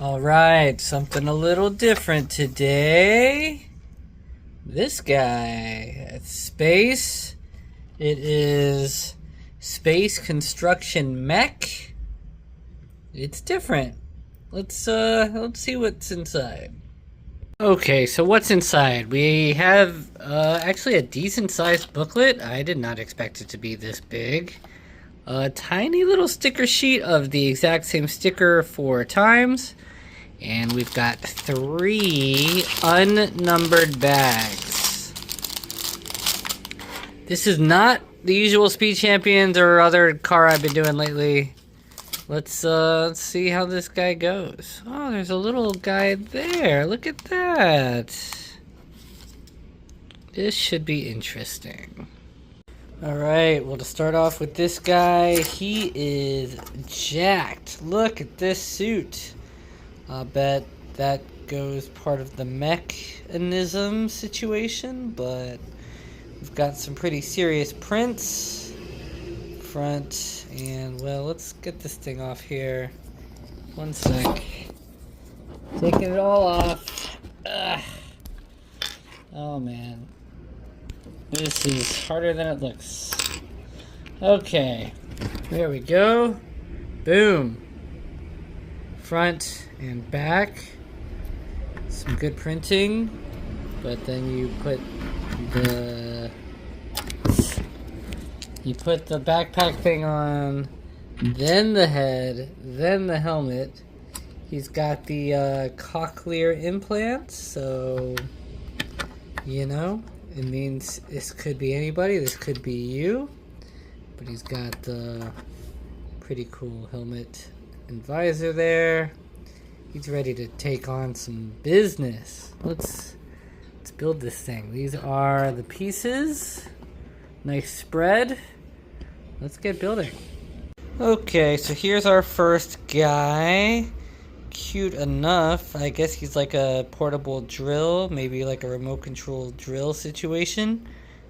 Alright, something a little different today. This guy at Space. It is Space Construction Mech. It's different. Let's see what's inside. Okay, so what's inside? We have actually a decent sized booklet. I did not expect it to be this big. A tiny little sticker sheet of the exact same sticker 4 times. And we've got 3 unnumbered bags. This is not the usual Speed Champions or other car I've been doing lately. Let's see how this guy goes. Oh, there's a little guy there. Look at that. This should be interesting. Alright, well, to start off with this guy, he is jacked. Look at this suit. I bet that goes part of the mechanism situation, but we've got some pretty serious prints. Front, and well, let's get this thing off here. One sec. Taking it all off. Ugh. Oh man. This is harder than it looks. Okay. There we go. Boom. Front and back. Some good printing. But then you put the backpack thing on, then the head, then the helmet. He's got the cochlear implants, so you know, it means this could be anybody, this could be you. But he's got the pretty cool helmet and visor there. He's ready to take on some business. Let's build this thing. These are the pieces. Nice spread. Let's get building. Okay, so here's our first guy. Cute enough. I guess he's like a portable drill, maybe like a remote control drill situation.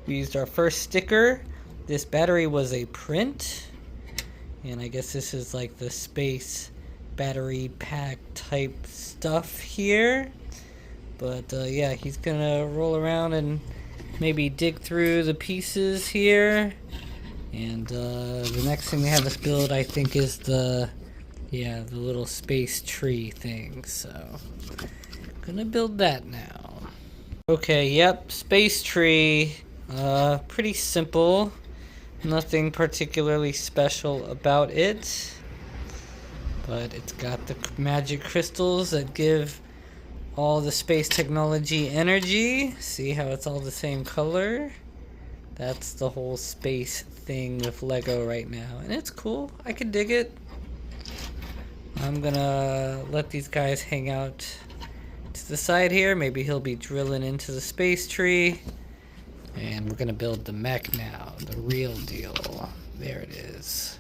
We used our first sticker. This battery was a print. And I guess this is like the space battery pack type stuff here. But yeah, he's gonna roll around and maybe dig through the pieces here. And the next thing they have us build, I think, is the little space tree thing. So, gonna build that now. Okay, yep, space tree. Pretty simple. Nothing particularly special about it. But it's got the magic crystals that give all the space technology energy. See how it's all the same color? That's the whole space thing with Lego right now. And it's cool. I can dig it. I'm gonna let these guys hang out to the side here. Maybe he'll be drilling into the space tree. And we're gonna build the mech now. The real deal. There it is.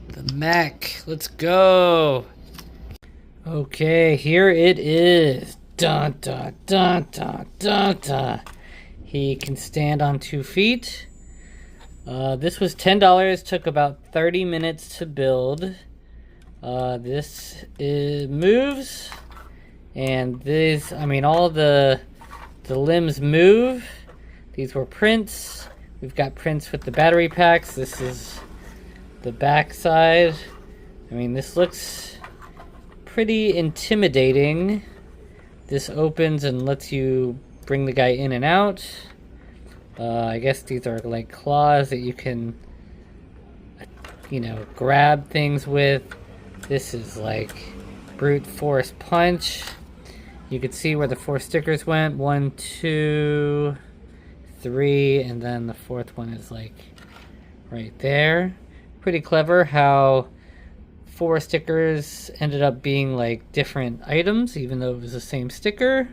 The mech. Let's go. Okay, here it is. Dun dun dun dun dun dun. He can stand on 2 feet. This was $10. Took about 30 minutes to build. This moves, and this, I mean, all the limbs move. These were prints. We've got prints with the battery packs. This is the back side. I mean, this looks pretty intimidating. This opens and lets you bring the guy in and out. I guess these are like claws that you can, you know, grab things with. This is like brute force punch. You can see where the 4 stickers went. 1, 2, 3, and then the 4th one is like right there. Pretty clever how 4 stickers ended up being like different items, even though it was the same sticker.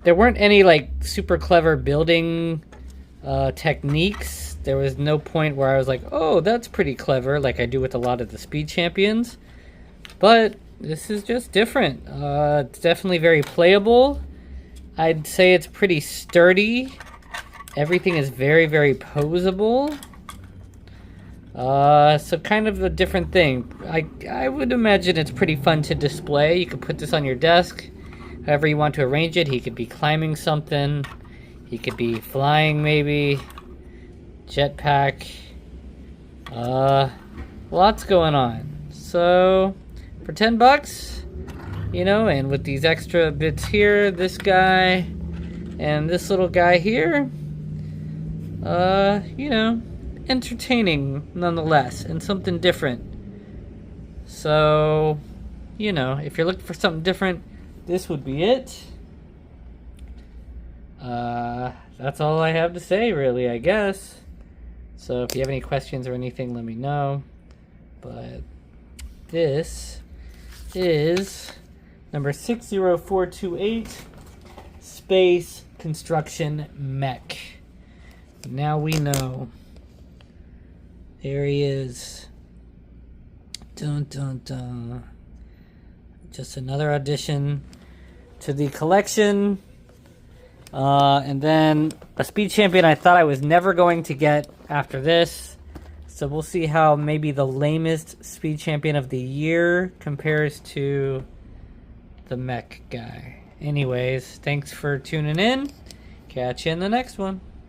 There weren't any like super clever building techniques. There was no point where I was like, oh, that's pretty clever, like I do with a lot of the Speed Champions. But this is just different. It's definitely very playable. I'd say it's pretty sturdy. Everything is very, very posable. So kind of a different thing. I would imagine it's pretty fun to display. You could put this on your desk, however you want to arrange it. He could be climbing something. He could be flying maybe. Jetpack. Lots going on. So, for 10 bucks, you know, and with these extra bits here, this guy and this little guy here, you know, entertaining nonetheless, and something different. So, you know, if you're looking for something different, this would be it. That's all I have to say, really, I guess. So if you have any questions or anything, let me know. But this is number 60428, Space Construction Mech. Now we know. There he is. Dun dun dun. Just another addition to the collection. And then a speed champion I thought I was never going to get after this. So we'll see how maybe the lamest speed champion of the year compares to the mech guy. Anyways, thanks for tuning in. Catch you in the next one.